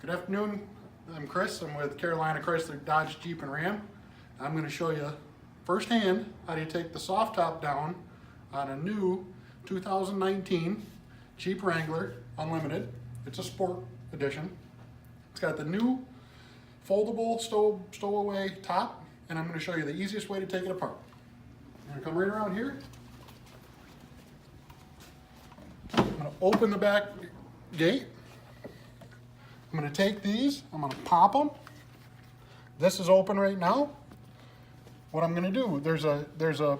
Good afternoon, I'm Chris. I'm with Carolina Chrysler Dodge Jeep and Ram. I'm going to show you firsthand how do you take the soft top down on a new 2019 Jeep Wrangler Unlimited. It's a sport edition. It's got the new foldable stowaway top, and I'm going to show you the easiest way to take it apart. I'm going to come right around here. I'm going to open the back gate. I'm going to take these, I'm going to pop them. This is open right now. What I'm going to do, there's a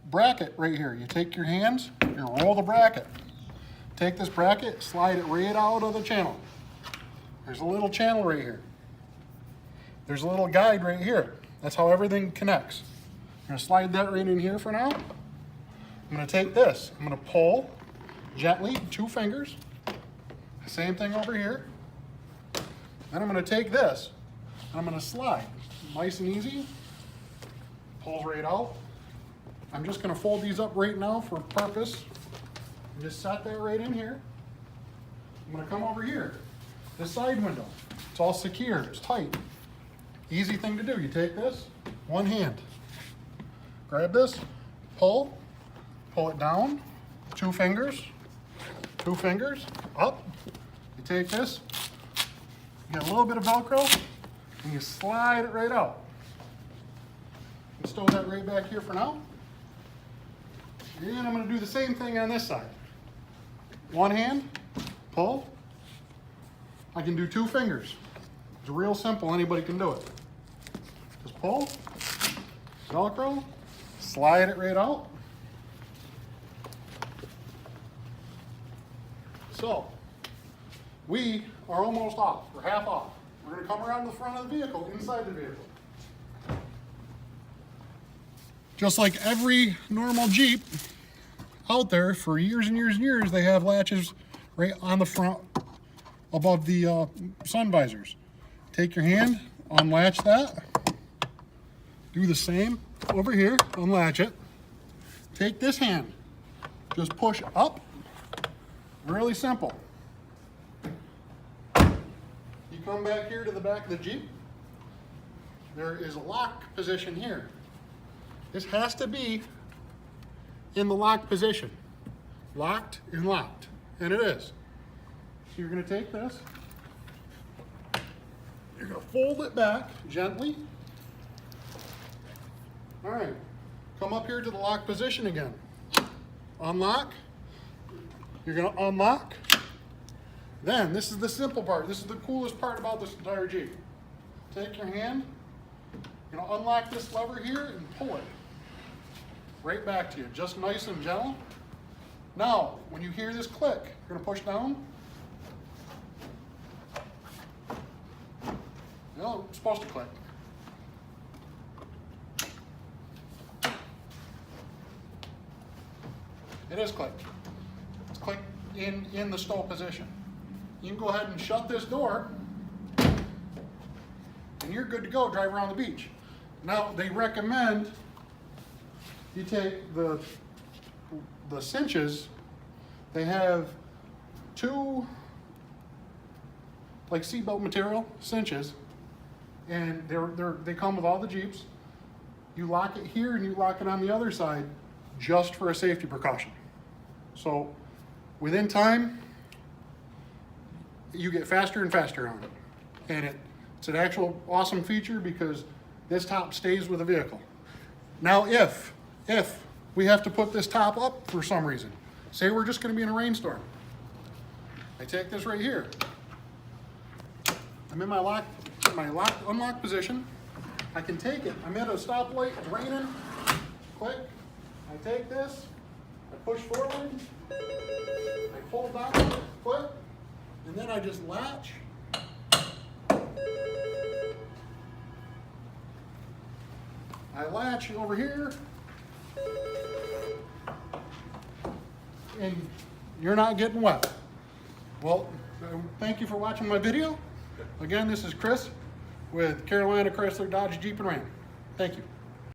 bracket right here. You take your hands, you roll the bracket. Take this bracket, slide it right out of the channel. There's a little channel right here. There's a little guide right here. That's how everything connects. I'm going to slide that right in here for now. I'm going to take this, I'm going to pull gently, 2 fingers. Same thing over here. Then I'm going to take this, and I'm going to slide. Nice and easy. Pulls right out. I'm just going to fold these up right now for purpose. Just set that right in here. I'm going to come over here. This side window. It's all secure. It's tight. Easy thing to do. You take this, one hand. Grab this, pull it down, 2 fingers, 2 fingers, up. You take this, you get a little bit of Velcro, and you slide it right out. And stow that right back here for now. And I'm going to do the same thing on this side. One hand, pull. I can do 2 fingers. It's real simple, anybody can do it. Just pull, Velcro, slide it right out. So, we are almost off. We're half off. We're going to come around the front of the vehicle, inside the vehicle. Just like every normal Jeep out there for years and years and years, they have latches right on the front above the sun visors. Take your hand, unlatch that. Do the same over here, unlatch it. Take this hand, just push up. Really simple. You come back here to the back of the Jeep. There is a lock position here. This has to be in the lock position. Locked and locked. And it is. So you're going to take this. You're going to fold it back gently. All right. Come up here to the lock position again. Unlock. You're going to unlock. Then, this is the simple part. This is the coolest part about this entire Jeep. Take your hand, you're going to unlock this lever here and pull it right back to you, just nice and gentle. Now, when you hear this click, you're going to push down. No, it's supposed to click. It is clicked. It's clicked in the stow position. You can go ahead and shut this door, and you're good to go, drive around the beach. Now, they recommend you take the cinches. They have 2 like seatbelt material cinches, and they come with all the Jeeps. You lock it here and you lock it on the other side just for a safety precaution. So within time, you get faster and faster on it. And it's an actual awesome feature because this top stays with the vehicle. Now if we have to put this top up for some reason, say we're just going to be in a rainstorm, I take this right here. I'm in my unlock position. I can take it. I'm at a stoplight, it's raining. Click. I take this, I push forward, I pull down, click, and then I just latch. I latch over here, and you're not getting wet. Well, thank you for watching my video. Again, this is Chris with Carolina Chrysler Dodge Jeep and Ram. Thank you.